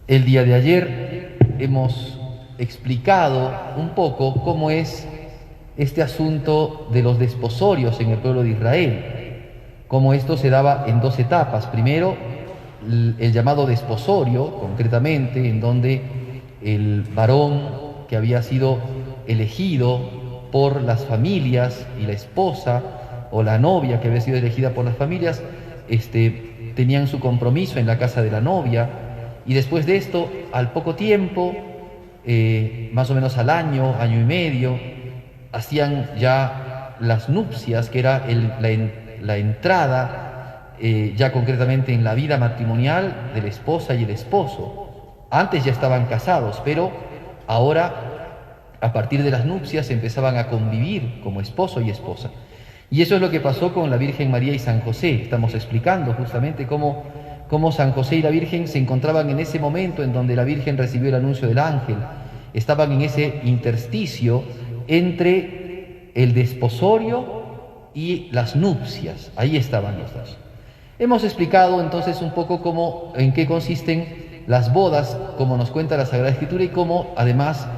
El día de ayer hemos explicado un poco cómo es este asunto de los desposorios en el pueblo de Israel, cómo esto se daba en dos etapas. Primero, el llamado desposorio, concretamente, en donde el varón que había sido elegido por las familias y la esposa o la novia que había sido elegida por las familias, tenían su compromiso en la casa de la novia, y después de esto, al poco tiempo, más o menos al año, año y medio, hacían ya las nupcias, que era la entrada ya concretamente en la vida matrimonial de la esposa y el esposo. Antes ya estaban casados, pero ahora, a partir de las nupcias, empezaban a convivir como esposo y esposa. Y eso es lo que pasó con la Virgen María y San José. Estamos explicando justamente cómo San José y la Virgen se encontraban en ese momento en donde la Virgen recibió el anuncio del ángel. Estaban en ese intersticio entre el desposorio y las nupcias. Ahí estaban los dos. Hemos explicado entonces un poco en qué consisten las bodas, como nos cuenta la Sagrada Escritura, y cómo además,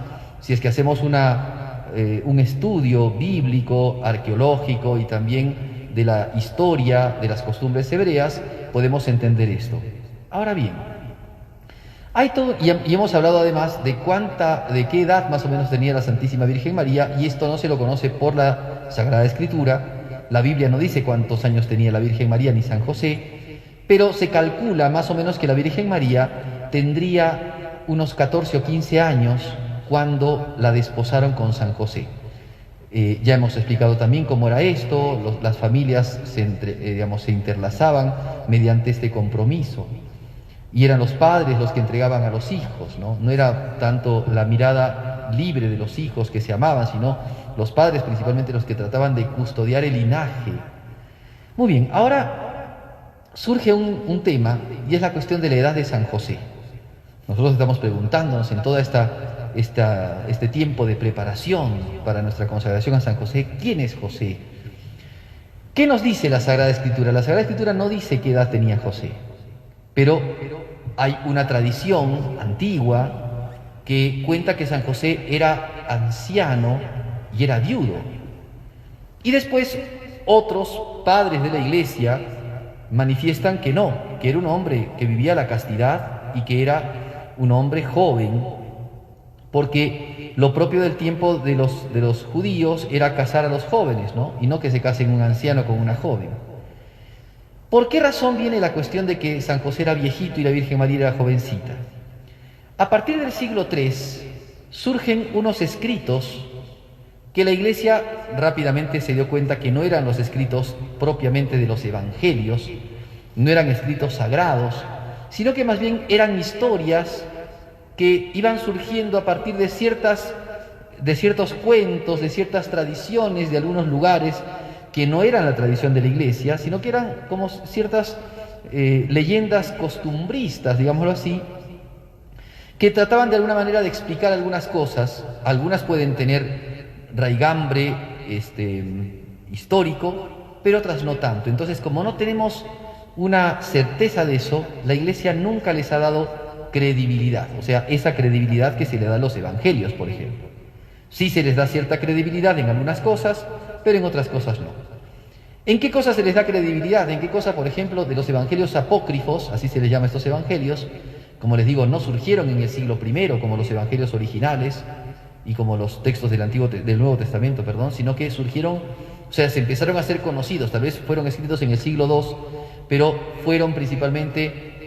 si es que hacemos un estudio bíblico, arqueológico y también de la historia de las costumbres hebreas, podemos entender esto. Ahora bien, hay todo, y hemos hablado además de qué edad más o menos tenía la Santísima Virgen María, y esto no se lo conoce por la Sagrada Escritura. La Biblia no dice cuántos años tenía la Virgen María ni San José, pero se calcula más o menos que la Virgen María tendría unos 14 o 15 años cuando la desposaron con San José. Ya hemos explicado también cómo era esto. Las familias se interlazaban mediante este compromiso, y eran los padres los que entregaban a los hijos, ¿no? No era tanto la mirada libre de los hijos que se amaban, sino los padres principalmente los que trataban de custodiar el linaje. Muy bien, ahora surge un tema, y es la cuestión de la edad de San José. Nosotros estamos preguntándonos en toda este tiempo de preparación para nuestra consagración a San José, ¿quién es José? ¿Qué nos dice la Sagrada Escritura? La Sagrada Escritura no dice qué edad tenía José, pero hay una tradición antigua que cuenta que San José era anciano y era viudo. Y después otros padres de la Iglesia manifiestan que no, que era un hombre que vivía la castidad y que era un hombre joven, porque lo propio del tiempo de los judíos era casar a los jóvenes, ¿no? Y no que se casen un anciano con una joven. ¿Por qué razón viene la cuestión de que San José era viejito y la Virgen María era jovencita? A partir del siglo III surgen unos escritos que la Iglesia rápidamente se dio cuenta que no eran los escritos propiamente de los evangelios, no eran escritos sagrados, sino que más bien eran historias que iban surgiendo a partir de ciertos cuentos, de ciertas tradiciones de algunos lugares que no eran la tradición de la Iglesia, sino que eran como ciertas leyendas costumbristas, digámoslo así, que trataban de alguna manera de explicar algunas cosas. Algunas pueden tener raigambre histórico, pero otras no tanto. Entonces, como no tenemos una certeza de eso, la Iglesia nunca les ha dado credibilidad, o sea, esa credibilidad que se le da a los evangelios, por ejemplo. Sí se les da cierta credibilidad en algunas cosas, pero en otras cosas no. ¿En qué cosas se les da credibilidad? ¿En qué cosa, por ejemplo, de los evangelios apócrifos, así se les llama a estos evangelios? Como les digo, no surgieron en el siglo I como los evangelios originales y como los textos del Nuevo Testamento, sino que surgieron, o sea, se empezaron a ser conocidos. Tal vez fueron escritos en el siglo II, pero fueron principalmente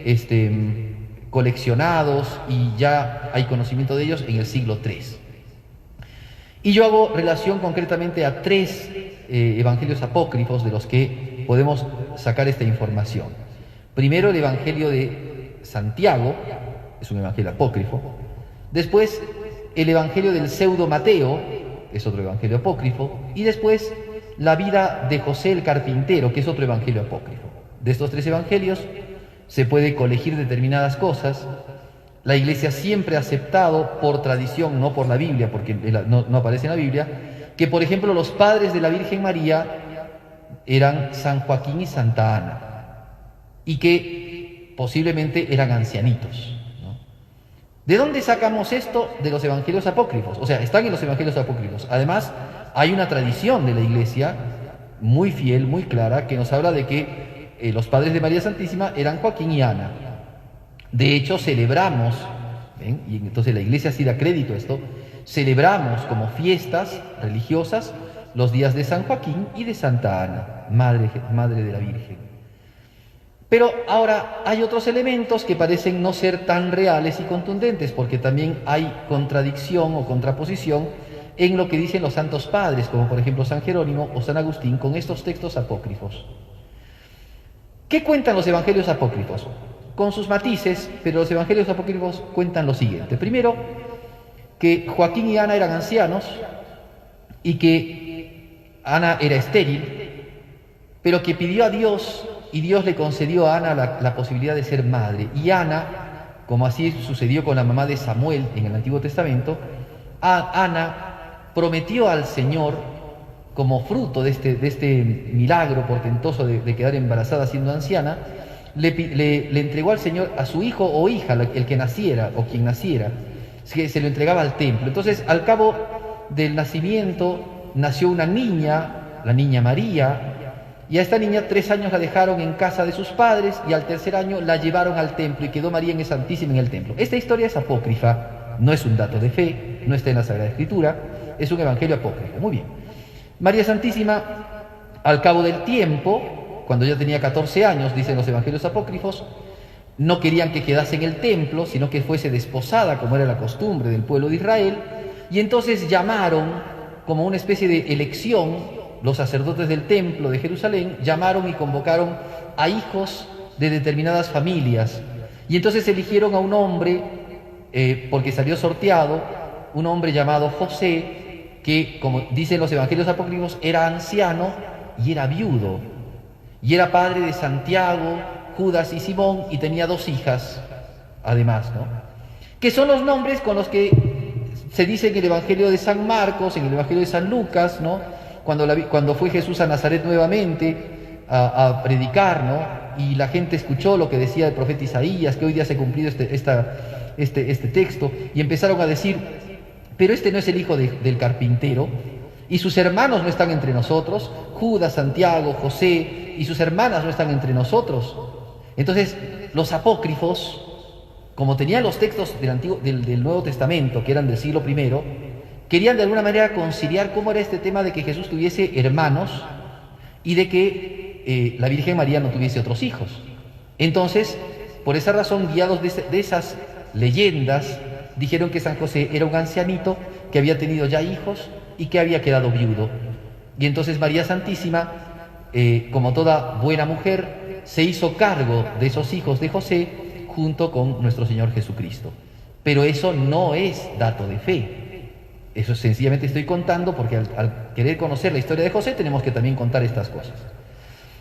coleccionados, y ya hay conocimiento de ellos en el siglo III. Y yo hago relación concretamente a 3 evangelios apócrifos de los que podemos sacar esta información. Primero, el evangelio de Santiago, es un evangelio apócrifo. Después, el evangelio del pseudo Mateo, es otro evangelio apócrifo. Y después, la vida de José el carpintero, que es otro evangelio apócrifo. De estos 3 evangelios se puede colegir determinadas cosas. La Iglesia siempre ha aceptado, por tradición, no por la Biblia, porque no aparece en la Biblia, que por ejemplo los padres de la Virgen María eran San Joaquín y Santa Ana, y que posiblemente eran ancianitos, ¿no? ¿De dónde sacamos esto? De los evangelios apócrifos. O sea, están en los evangelios apócrifos. Además, hay una tradición de la Iglesia muy fiel, muy clara, que nos habla de que los padres de María Santísima eran Joaquín y Ana. De hecho, celebramos, ¿ven? Y entonces la Iglesia sí da crédito a esto, celebramos como fiestas religiosas los días de San Joaquín y de Santa Ana, madre de la Virgen. Pero ahora hay otros elementos que parecen no ser tan reales y contundentes, porque también hay contradicción o contraposición en lo que dicen los santos padres, como por ejemplo San Jerónimo o San Agustín, con estos textos apócrifos. ¿Qué cuentan los evangelios apócrifos? Con sus matices, pero los evangelios apócrifos cuentan lo siguiente. Primero, que Joaquín y Ana eran ancianos y que Ana era estéril, pero que pidió a Dios y Dios le concedió a Ana la posibilidad de ser madre. Y Ana, como así sucedió con la mamá de Samuel en el Antiguo Testamento, Ana prometió al Señor, como fruto de este milagro portentoso de quedar embarazada siendo anciana, le entregó al Señor a su hijo o hija, el que naciera o quien naciera, que se lo entregaba al templo. Entonces, al cabo del nacimiento, nació una niña, la niña María, y a esta niña 3 años la dejaron en casa de sus padres y al 3er año la llevaron al templo y quedó María en Santísima en el templo. Esta historia es apócrifa, no es un dato de fe, no está en la Sagrada Escritura, es un evangelio apócrifo. Muy bien. María Santísima, al cabo del tiempo, cuando ya tenía 14 años, dicen los evangelios apócrifos, no querían que quedase en el templo, sino que fuese desposada, como era la costumbre del pueblo de Israel, y entonces llamaron, como una especie de elección, los sacerdotes del templo de Jerusalén llamaron y convocaron a hijos de determinadas familias. Y entonces eligieron a un hombre, porque salió sorteado, un hombre llamado José, que, como dicen los evangelios apócrifos, era anciano y era viudo. Y era padre de Santiago, Judas y Simón, y tenía 2 hijas, además, ¿no? Que son los nombres con los que se dice en el evangelio de San Marcos, en el evangelio de San Lucas, ¿no? Cuando fue Jesús a Nazaret nuevamente a predicar, ¿no? Y la gente escuchó lo que decía el profeta Isaías, que hoy día se ha cumplido este texto, y empezaron a decir, pero este no es el hijo del carpintero, y sus hermanos no están entre nosotros, Judas, Santiago, José, y sus hermanas no están entre nosotros. Entonces, los apócrifos, como tenían los textos del Nuevo Testamento, que eran del siglo I, querían de alguna manera conciliar cómo era este tema de que Jesús tuviese hermanos y de que la Virgen María no tuviese otros hijos. Entonces, por esa razón, guiados de esas leyendas, dijeron que San José era un ancianito que había tenido ya hijos y que había quedado viudo. Y entonces María Santísima, como toda buena mujer, se hizo cargo de esos hijos de José junto con nuestro Señor Jesucristo. Pero eso no es dato de fe. Eso sencillamente estoy contando porque al querer conocer la historia de José tenemos que también contar estas cosas.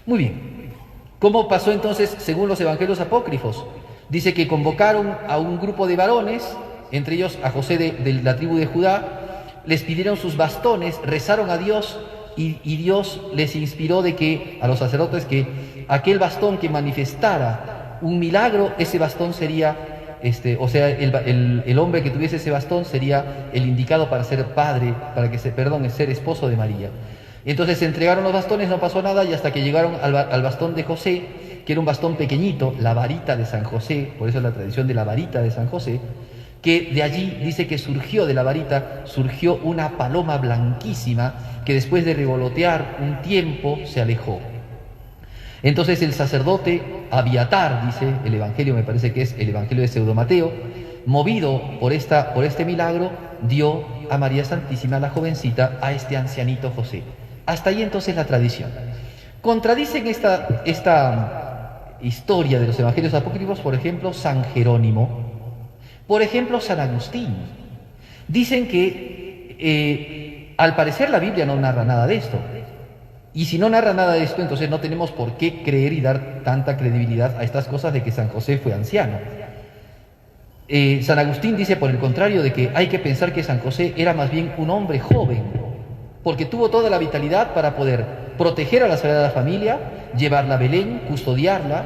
Muy bien. ¿Cómo pasó entonces según los evangelios apócrifos? Dice que convocaron a un grupo de varones, entre ellos a José de la tribu de Judá, les pidieron sus bastones, rezaron a Dios y Dios les inspiró a los sacerdotes que aquel bastón que manifestara un milagro, ese bastón sería el hombre que tuviese ese bastón sería el indicado para ser padre, ser esposo de María. Entonces se entregaron los bastones, no pasó nada, y hasta que llegaron al bastón de José, que era un bastón pequeñito, la varita de San José, por eso es la tradición de la varita de San José, que de allí dice que surgió de la varita, surgió una paloma blanquísima que después de revolotear un tiempo se alejó. Entonces el sacerdote Abiatar, dice el evangelio, me parece que es el evangelio de Pseudo-Mateo, movido por este milagro, dio a María Santísima, la jovencita, a este ancianito José. Hasta ahí entonces la tradición. Contradicen esta historia de los evangelios apócrifos, por ejemplo, San Jerónimo, por ejemplo, San Agustín. Dicen que al parecer la Biblia no narra nada de esto. Y si no narra nada de esto, entonces no tenemos por qué creer y dar tanta credibilidad a estas cosas de que San José fue anciano. San Agustín dice, por el contrario, de que hay que pensar que San José era más bien un hombre joven, porque tuvo toda la vitalidad para poder proteger a la Sagrada Familia, llevarla a Belén, custodiarla,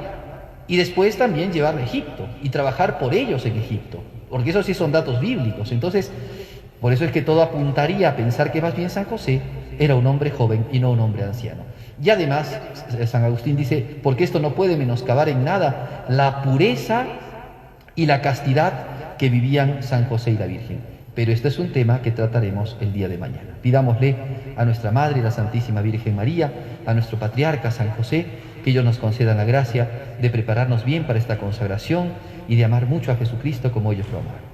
y después también llevarla a Egipto y trabajar por ellos en Egipto. porque esos sí son datos bíblicos. Entonces, por eso es que todo apuntaría a pensar que más bien San José era un hombre joven y no un hombre anciano. Y además, San Agustín dice, porque esto no puede menoscabar en nada la pureza y la castidad que vivían San José y la Virgen. Pero este es un tema que trataremos el día de mañana. Pidámosle a nuestra Madre, la Santísima Virgen María, a nuestro Patriarca San José, que ellos nos concedan la gracia de prepararnos bien para esta consagración y de amar mucho a Jesucristo como ellos lo amaron.